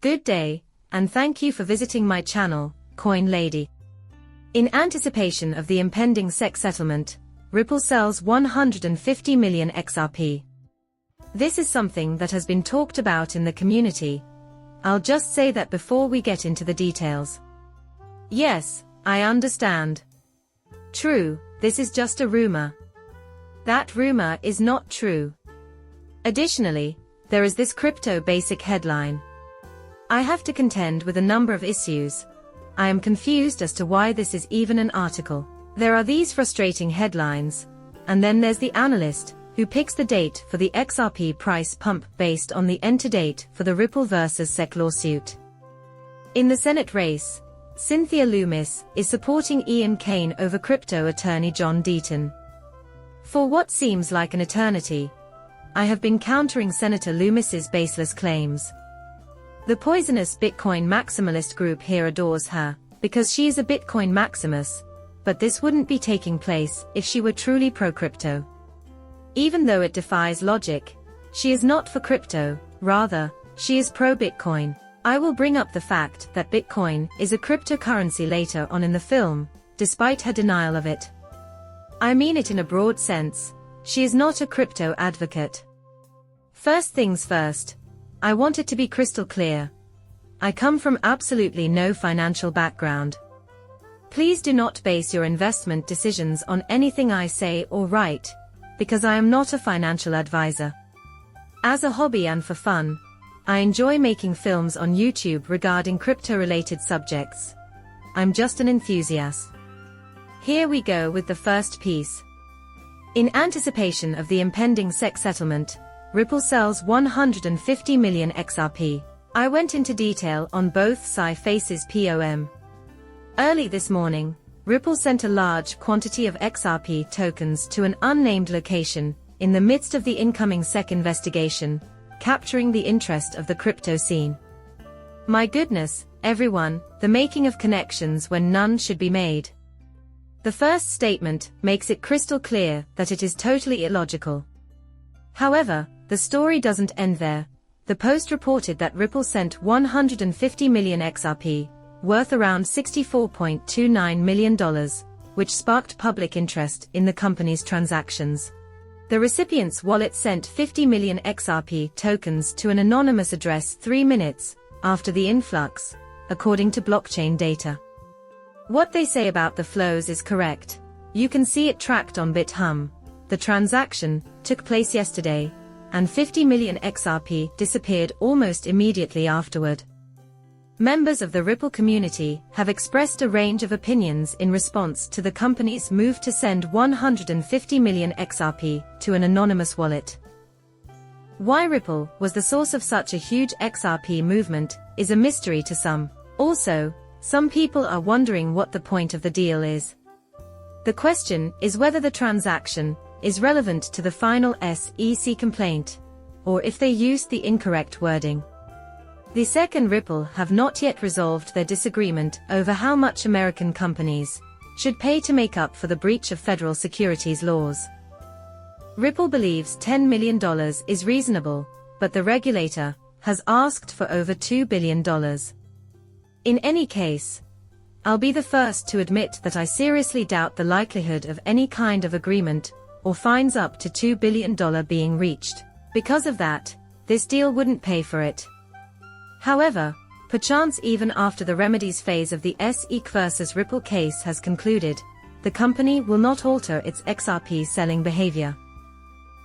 Good day, and thank you for visiting my channel, Coin Lady. In anticipation of the impending SEC settlement, Ripple sells 150 million XRP. This is something that has been talked about in the community. I'll just say that before we get into the details. Yes, I understand. True, this is just a rumor. That rumor is not true. Additionally, there is this crypto basic headline. I have to contend with a number of issues. I am confused as to why this is even an article. There are these frustrating headlines, and then there's the analyst, who picks the date for the XRP price pump based on the enter date for the Ripple vs. SEC lawsuit. In the Senate race, Cynthia Loomis is supporting Ian Cain over crypto attorney John Deaton. For what seems like an eternity, I have been countering Senator Loomis's baseless claims. The poisonous Bitcoin maximalist group here adores her, because she is a Bitcoin maximus, but this wouldn't be taking place if she were truly pro-crypto. Even though it defies logic, she is not for crypto, rather, she is pro-Bitcoin. I will bring up the fact that Bitcoin is a cryptocurrency later on in the film, despite her denial of it. I mean it in a broad sense, she is not a crypto advocate. First things first, I want it to be crystal clear. I come from absolutely no financial background. Please do not base your investment decisions on anything I say or write, because I am not a financial advisor. As a hobby and for fun, I enjoy making films on YouTube regarding crypto-related subjects. I'm just an enthusiast. Here we go with the first piece. In anticipation of the impending SEC settlement, Ripple sells 150 million XRP. I went into detail on both faces POM. Early this morning, Ripple sent a large quantity of XRP tokens to an unnamed location, in the midst of the incoming SEC investigation, capturing the interest of the crypto scene. My goodness, everyone, the making of connections when none should be made. The first statement makes it crystal clear that it is totally illogical. However, the story doesn't end there. The Post reported that Ripple sent 150 million XRP, worth around $64.29 million, which sparked public interest in the company's transactions. The recipient's wallet sent 50 million XRP tokens to an anonymous address 3 minutes after the influx, according to blockchain data. What they say about the flows is correct. You can see it tracked on BitHum. The transaction took place yesterday, and 50 million XRP disappeared almost immediately afterward. Members of the Ripple community have expressed a range of opinions in response to the company's move to send 150 million XRP to an anonymous wallet. Why Ripple was the source of such a huge XRP movement is a mystery to some. Also, some people are wondering what the point of the deal is. The question is whether the transaction is relevant to the final SEC complaint, or if they used the incorrect wording. The SEC and Ripple have not yet resolved their disagreement over how much American companies should pay to make up for the breach of federal securities laws. Ripple believes $10 million is reasonable, but the regulator has asked for over $2 billion. In any case, I'll be the first to admit that I seriously doubt the likelihood of any kind of agreement or fines up to $2 billion being reached. Because of that, this deal wouldn't pay for it. However, perchance even after the remedies phase of the SEC versus Ripple case has concluded, the company will not alter its XRP selling behavior.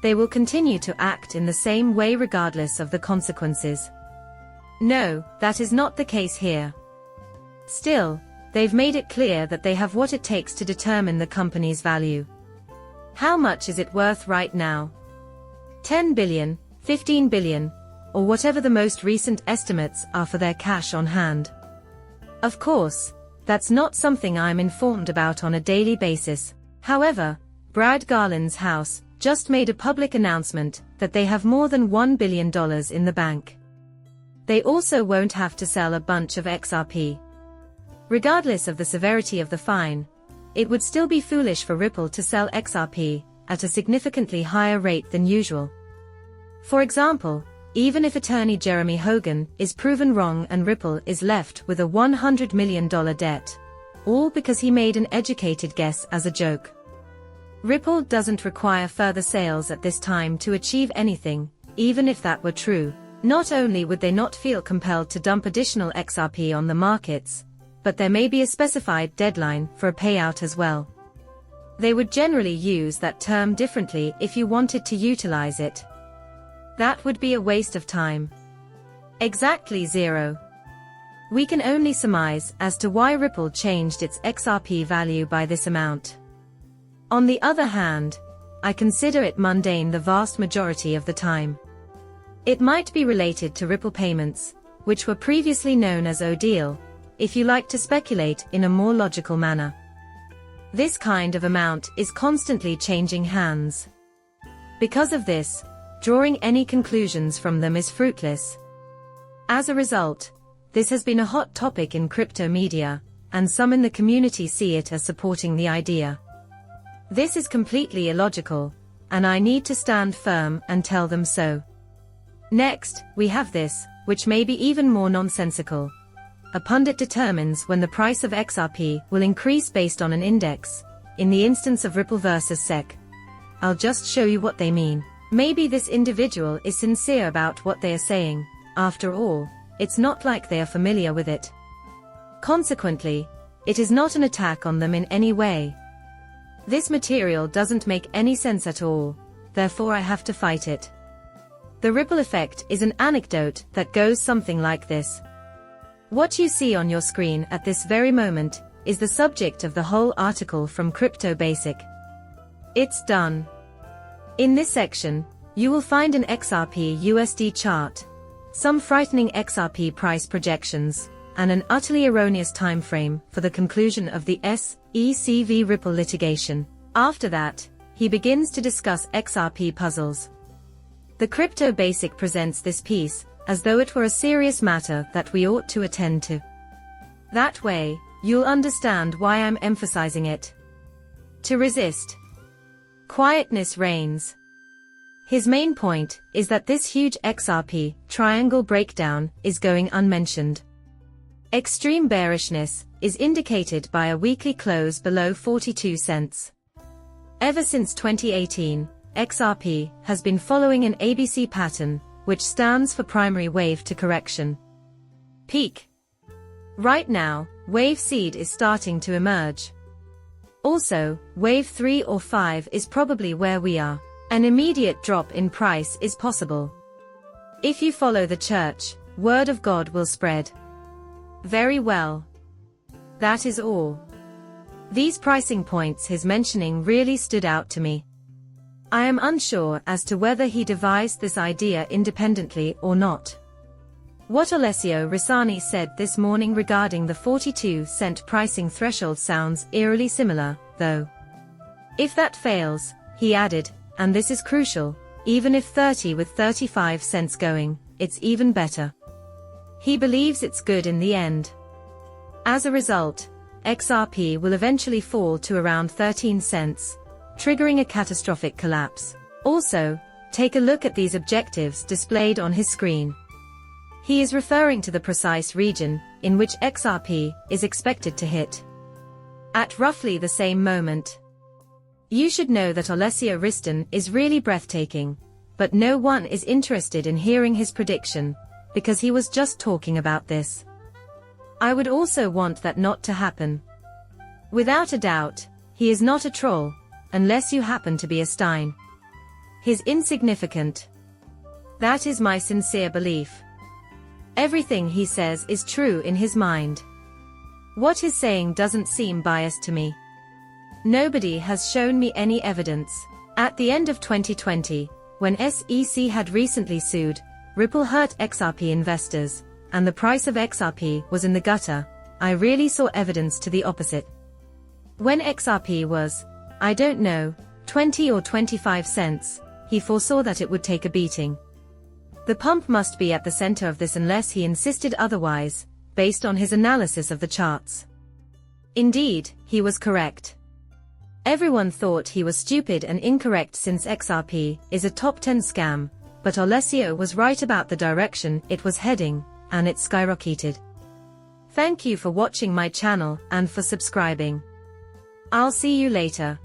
They will continue to act in the same way regardless of the consequences. No, that is not the case here. Still, they've made it clear that they have what it takes to determine the company's value. How much is it worth right now? 10 billion, 15 billion, or whatever the most recent estimates are for their cash on hand. Of course, that's not something I'm informed about on a daily basis. However, Brad Garland's house just made a public announcement that they have more than $1 billion in the bank. They also won't have to sell a bunch of XRP. Regardless of the severity of the fine, it would still be foolish for Ripple to sell XRP at a significantly higher rate than usual. For example, even if attorney Jeremy Hogan is proven wrong and Ripple is left with a $100 million debt. All because he made an educated guess as a joke. Ripple doesn't require further sales at this time to achieve anything, even if that were true. Not only would they not feel compelled to dump additional XRP on the markets, but there may be a specified deadline for a payout as well. They would generally use that term differently if you wanted to utilize it. That would be a waste of time. Exactly zero. We can only surmise as to why Ripple changed its XRP value by this amount. On the other hand, I consider it mundane the vast majority of the time. It might be related to Ripple payments, which were previously known as ODeal, if you like to speculate in a more logical manner. This kind of amount is constantly changing hands. Because of this, drawing any conclusions from them is fruitless. As a result, this has been a hot topic in crypto media, and some in the community see it as supporting the idea. This is completely illogical, and I need to stand firm and tell them so. Next, we have this, which may be even more nonsensical. A pundit determines when the price of XRP will increase based on an index, in the instance of Ripple versus SEC. I'll just show you what they mean. Maybe this individual is sincere about what they are saying. After all, it's not like they are familiar with it. Consequently, it is not an attack on them in any way. This material doesn't make any sense at all, therefore I have to fight it. The ripple effect is an anecdote that goes something like this. What you see on your screen at this very moment is the subject of the whole article from Crypto Basic. It's done. In this section, you will find an XRP USD chart, some frightening XRP price projections, and an utterly erroneous timeframe for the conclusion of the SEC v Ripple litigation. After that, he begins to discuss XRP puzzles. The Crypto Basic presents this piece as though it were a serious matter that we ought to attend to. That way, you'll understand why I'm emphasizing it. To resist. Quietness reigns. His main point is that this huge XRP triangle breakdown is going unmentioned. Extreme bearishness is indicated by a weekly close below 42 cents. Ever since 2018, XRP has been following an ABC pattern, which stands for primary wave to correction. Peak. Right now, wave seed is starting to emerge. Also, wave 3 or 5 is probably where we are. An immediate drop in price is possible. If you follow the church, word of God will spread. Very well. That is all. These pricing points his mentioning really stood out to me. I am unsure as to whether he devised this idea independently or not. What Alessio Risani said this morning regarding the 42-cent pricing threshold sounds eerily similar, though. If that fails, he added, and this is crucial, even if 30 with 35 cents going, it's even better. He believes it's good in the end. As a result, XRP will eventually fall to around 13 cents. Triggering a catastrophic collapse. Also, take a look at these objectives displayed on his screen. He is referring to the precise region in which XRP is expected to hit. At roughly the same moment. You should know that Alessio Riston is really breathtaking, but no one is interested in hearing his prediction, because he was just talking about this. I would also want that not to happen. Without a doubt, he is not a troll, unless you happen to be a Stein. He's insignificant. That is my sincere belief. Everything he says is true in his mind. What he's saying doesn't seem biased to me. Nobody has shown me any evidence. At the end of 2020, when SEC had recently sued, Ripple hurt XRP investors, and the price of XRP was in the gutter, I really saw evidence to the opposite. When XRP was, I don't know, 20 or 25 cents, he foresaw that it would take a beating. The pump must be at the center of this unless he insisted otherwise, based on his analysis of the charts. Indeed, he was correct. Everyone thought he was stupid and incorrect since XRP is a top 10 scam, but Olesio was right about the direction it was heading, and it skyrocketed. Thank you for watching my channel and for subscribing. I'll see you later.